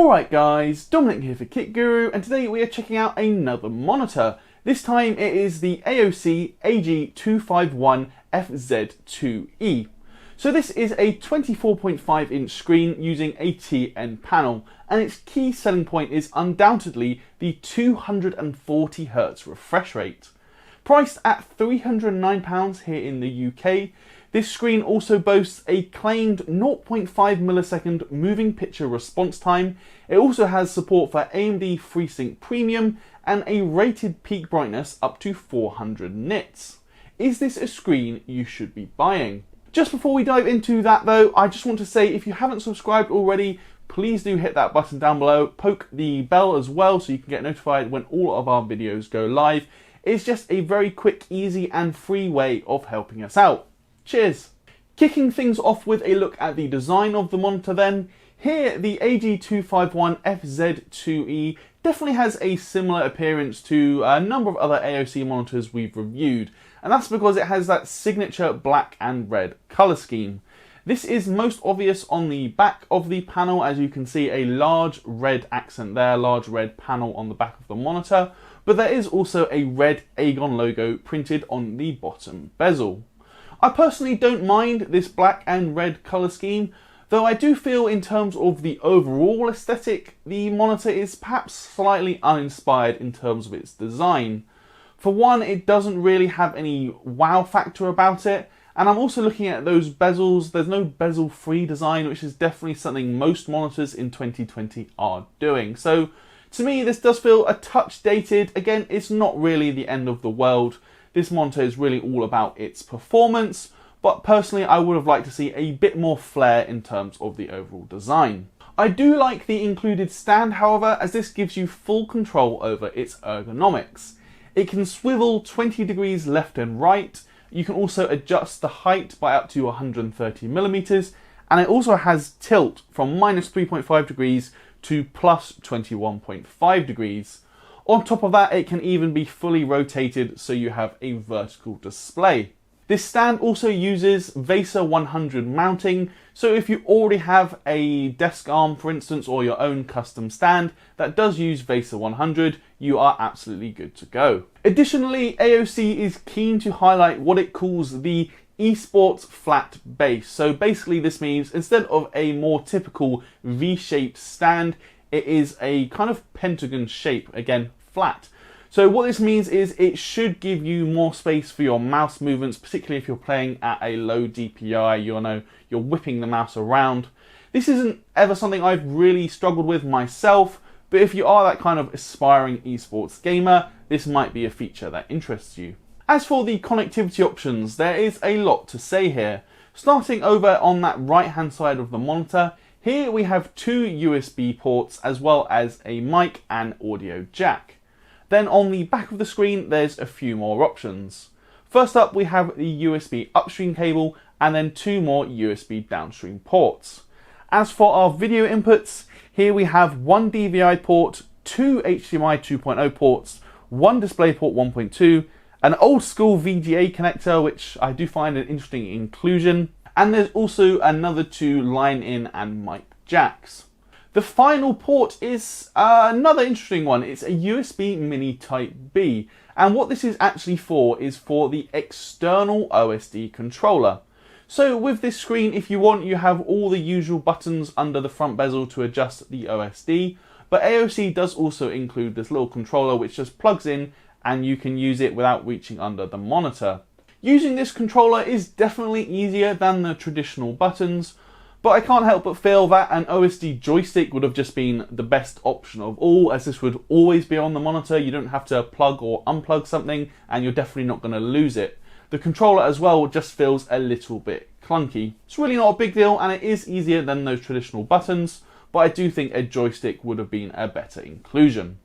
Alright guys, Dominic here for Kit Guru, and today we are checking out another monitor. This time it is the AOC AG251FZ2E. So this is a 24.5 inch screen using a TN panel, and its key selling point is undoubtedly the 240Hz refresh rate. Priced at £309 here in the UK, this screen also boasts a claimed 0.5 millisecond moving picture response time. It also has support for AMD FreeSync Premium and a rated peak brightness up to 400 nits. Is this a screen you should be buying? Just before we dive into that though, I just want to say if you haven't subscribed already, please do hit that button down below, poke the bell as well so you can get notified when all of our videos go live. It's just a very quick, easy and free way of helping us out. Cheers! Kicking things off with a look at the design of the monitor then. Here the AG251FZ2E definitely has a similar appearance to a number of other AOC monitors we've reviewed, and that's because it has that signature black and red colour scheme. This is most obvious on the back of the panel, as you can see a large red accent there, large red panel on the back of the monitor, but there is also a red Aegon logo printed on the bottom bezel. I personally don't mind this black and red colour scheme, though I do feel in terms of the overall aesthetic, the monitor is perhaps slightly uninspired in terms of its design. For one, it doesn't really have any wow factor about it, and I'm also looking at those bezels. There's no bezel-free design, which is definitely something most monitors in 2020 are doing. So to me, this does feel a touch dated. Again, it's not really the end of the world. This monitor is really all about its performance, but personally I would have liked to see a bit more flair in terms of the overall design. I do like the included stand, however, as this gives you full control over its ergonomics. It can swivel 20 degrees left and right. You can also adjust the height by up to 130mm, and it also has tilt from -3.5 degrees to +21.5 degrees. On top of that, it can even be fully rotated so you have a vertical display. This stand also uses Vega 100 mounting, so if you already have a desk arm, for instance, or your own custom stand that does use Vega 100, you are absolutely good to go. Additionally, AOC is keen to highlight what it calls the esports flat base. So basically this means instead of a more typical V-shaped stand, it is a kind of pentagon shape, again, flat. So what this means is it should give you more space for your mouse movements, particularly if you're playing at a low DPI, you're whipping the mouse around. This isn't ever something I've really struggled with myself, but if you are that kind of aspiring esports gamer, this might be a feature that interests you. As for the connectivity options, there is a lot to say here. Starting over on that right hand side of the monitor, here we have two USB ports as well as a mic and audio jack. Then on the back of the screen there's a few more options. First up we have the USB upstream cable and then two more USB downstream ports. As for our video inputs, here we have one DVI port, two HDMI 2.0 ports, one DisplayPort 1.2, an old school VGA connector, which I do find an interesting inclusion, and there's also another two line-in and mic jacks. The final port is another interesting one. It's a USB Mini Type B, and what this is actually for is for the external OSD controller. So with this screen, if you want, you have all the usual buttons under the front bezel to adjust the OSD, but AOC does also include this little controller which just plugs in and you can use it without reaching under the monitor. Using this controller is definitely easier than the traditional buttons, but I can't help but feel that an OSD joystick would have just been the best option of all, as this would always be on the monitor. You don't have to plug or unplug something and you're definitely not going to lose it. The controller as well just feels a little bit clunky. It's really not a big deal and it is easier than those traditional buttons, but I do think a joystick would have been a better inclusion.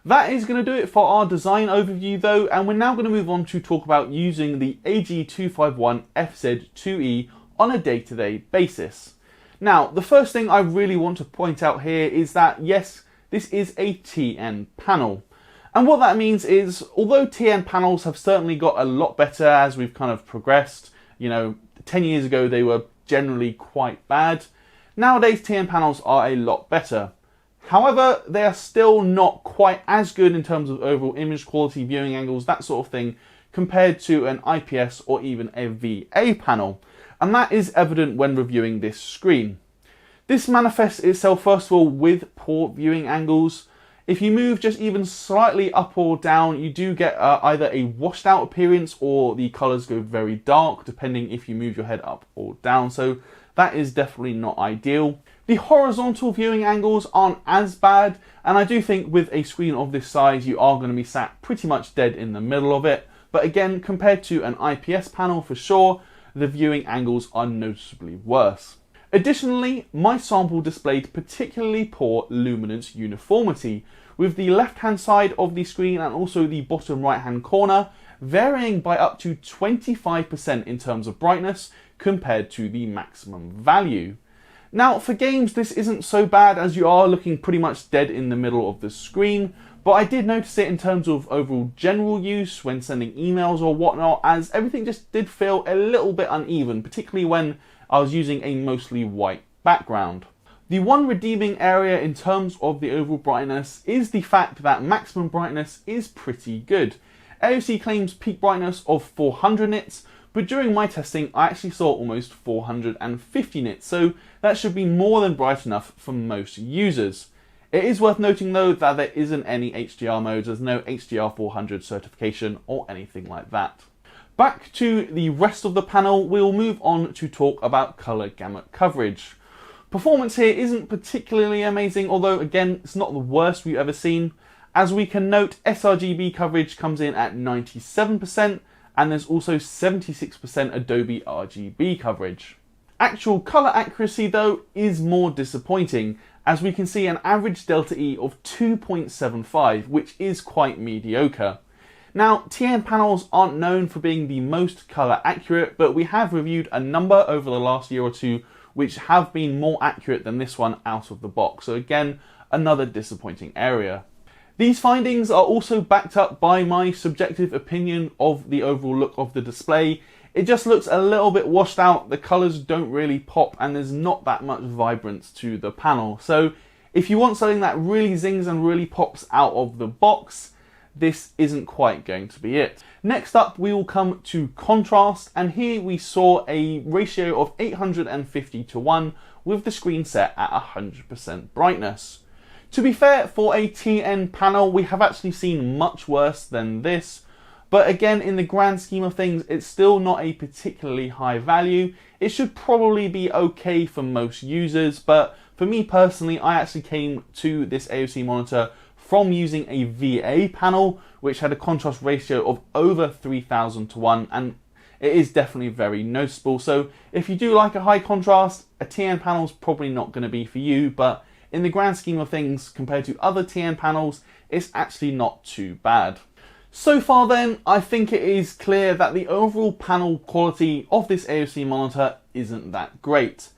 That is going to do it for our design overview though, and we're now going to move on to talk about using the AG251FZ2E on a day-to-day basis. Now, the first thing I really want to point out here is that yes, this is a TN panel. And what that means is, although TN panels have certainly got a lot better as we've kind of progressed, 10 years ago they were generally quite bad. Nowadays TN panels are a lot better. However, they are still not quite as good in terms of overall image quality, viewing angles, that sort of thing, compared to an IPS or even a VA panel. And that is evident when reviewing this screen. This manifests itself first of all with poor viewing angles. If you move just even slightly up or down, you do get either a washed out appearance or the colours go very dark, depending if you move your head up or down. So that is definitely not ideal. The horizontal viewing angles aren't as bad, and I do think with a screen of this size, you are going to be sat pretty much dead in the middle of it. But again, compared to an IPS panel for sure, the viewing angles are noticeably worse. Additionally, my sample displayed particularly poor luminance uniformity, with the left-hand side of the screen and also the bottom right-hand corner varying by up to 25% in terms of brightness compared to the maximum value. Now, for games, this isn't so bad as you are looking pretty much dead in the middle of the screen, but I did notice it in terms of overall general use when sending emails or whatnot, as everything just did feel a little bit uneven, particularly when I was using a mostly white background. The one redeeming area in terms of the overall brightness is the fact that maximum brightness is pretty good. AOC claims peak brightness of 400 nits, but during my testing I actually saw almost 450 nits, so that should be more than bright enough for most users. It is worth noting though that there isn't any HDR modes, there's no HDR 400 certification or anything like that. Back to the rest of the panel, we'll move on to talk about colour gamut coverage. Performance here isn't particularly amazing, although again it's not the worst we've ever seen. As we can note, sRGB coverage comes in at 97%, and there's also 76% Adobe RGB coverage. Actual colour accuracy though is more disappointing, as we can see an average delta E of 2.75, which is quite mediocre. Now, TN panels aren't known for being the most colour accurate, but we have reviewed a number over the last year or two which have been more accurate than this one out of the box, so again, another disappointing area. These findings are also backed up by my subjective opinion of the overall look of the display. It just looks a little bit washed out, the colours don't really pop, and there's not that much vibrance to the panel. So if you want something that really zings and really pops out of the box, this isn't quite going to be it. Next up, we will come to contrast, and here we saw a ratio of 850:1 with the screen set at 100% brightness. To be fair, for a TN panel, we have actually seen much worse than this, but again, in the grand scheme of things, it's still not a particularly high value. It should probably be okay for most users, but for me personally, I actually came to this AOC monitor from using a VA panel, which had a contrast ratio of over 3000:1, and it is definitely very noticeable. So if you do like a high contrast, a TN panel is probably not going to be for you, but in the grand scheme of things, compared to other TN panels, it's actually not too bad. So far then, I think it is clear that the overall panel quality of this AOC monitor isn't that great.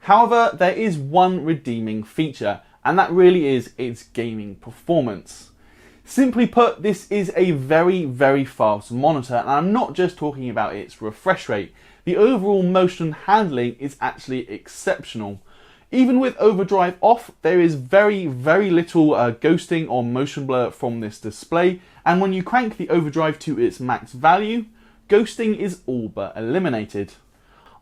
However, there is one redeeming feature, and that really is its gaming performance. Simply put, this is a very, very fast monitor, and I'm not just talking about its refresh rate. The overall motion handling is actually exceptional. Even with overdrive off, there is very, very little ghosting or motion blur from this display, and when you crank the overdrive to its max value, ghosting is all but eliminated.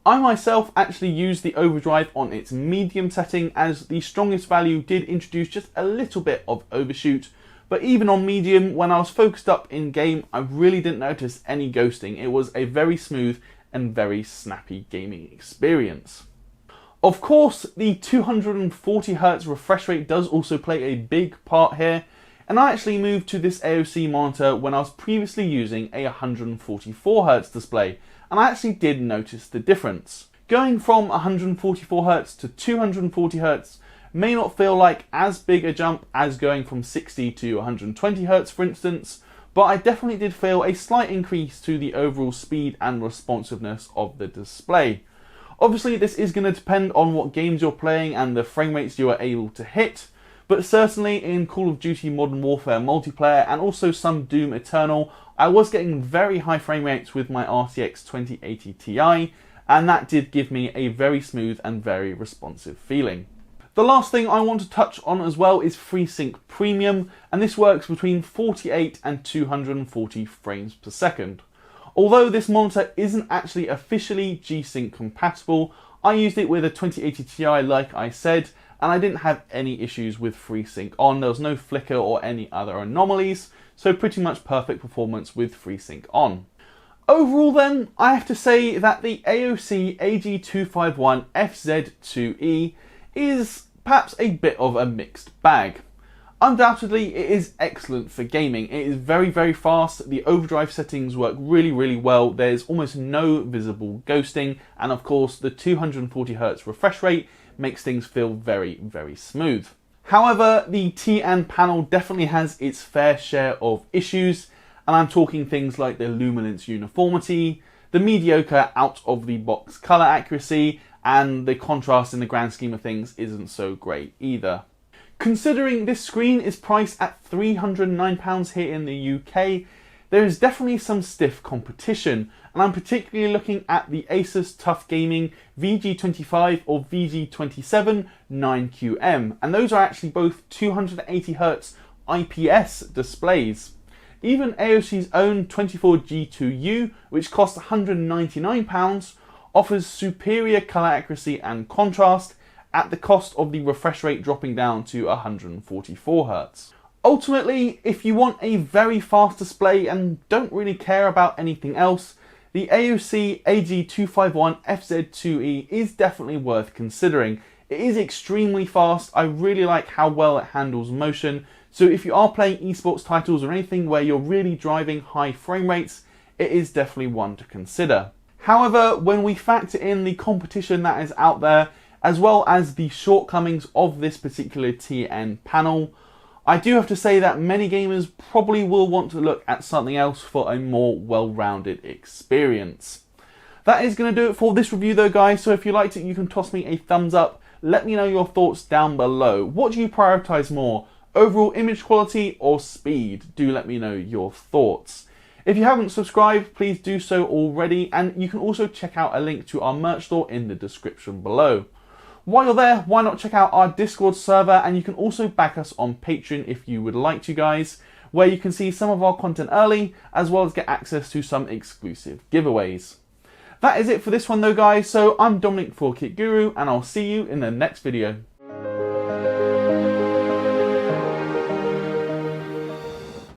I myself actually used the overdrive on its medium setting, as the strongest value did introduce just a little bit of overshoot, but even on medium, when I was focused up in game, I really didn't notice any ghosting. It was a very smooth and very snappy gaming experience. Of course, the 240Hz refresh rate does also play a big part here, and I actually moved to this AOC monitor when I was previously using a 144Hz display, and I actually did notice the difference. Going from 144Hz to 240Hz may not feel like as big a jump as going from 60 to 120Hz for instance, but I definitely did feel a slight increase to the overall speed and responsiveness of the display. Obviously this is going to depend on what games you're playing and the frame rates you are able to hit, but certainly in Call of Duty Modern Warfare multiplayer and also some Doom Eternal, I was getting very high frame rates with my RTX 2080 Ti, and that did give me a very smooth and very responsive feeling. The last thing I want to touch on as well is FreeSync Premium, and this works between 48 and 240 frames per second. Although this monitor isn't actually officially G-Sync compatible, I used it with a 2080 Ti like I said, and I didn't have any issues with FreeSync on. There was no flicker or any other anomalies, so pretty much perfect performance with FreeSync on. Overall then, I have to say that the AOC AG251FZ2E is perhaps a bit of a mixed bag. Undoubtedly, it is excellent for gaming. It is very, very fast. The overdrive settings work really, really well. There's almost no visible ghosting. And of course, the 240Hz refresh rate makes things feel very, very smooth. However, the TN panel definitely has its fair share of issues. And I'm talking things like the luminance uniformity, the mediocre out-of-the-box color accuracy, and the contrast in the grand scheme of things isn't so great either. Considering this screen is priced at £309 here in the UK, there is definitely some stiff competition, and I'm particularly looking at the Asus TUF Gaming VG25 or VG27 9QM, and those are actually both 280Hz IPS displays. Even AOC's own 24G2U, which costs £199, offers superior colour accuracy and contrast, at the cost of the refresh rate dropping down to 144Hz. Ultimately, if you want a very fast display and don't really care about anything else, the AOC AG251FZ2E is definitely worth considering. It is extremely fast. I really like how well it handles motion, so if you are playing esports titles or anything where you're really driving high frame rates, it is definitely one to consider. However, when we factor in the competition that is out there, as well as the shortcomings of this particular TN panel, I do have to say that many gamers probably will want to look at something else for a more well-rounded experience. That is going to do it for this review though, guys, so if you liked it, you can toss me a thumbs up. Let me know your thoughts down below. What do you prioritize more, overall image quality or speed? Do let me know your thoughts. If you haven't subscribed, please do so already, and you can also check out a link to our merch store in the description below. While you're there, why not check out our Discord server, and you can also back us on Patreon if you would like to, guys, where you can see some of our content early, as well as get access to some exclusive giveaways. That is it for this one though, guys, so I'm Dominic for Kit Guru, and I'll see you in the next video.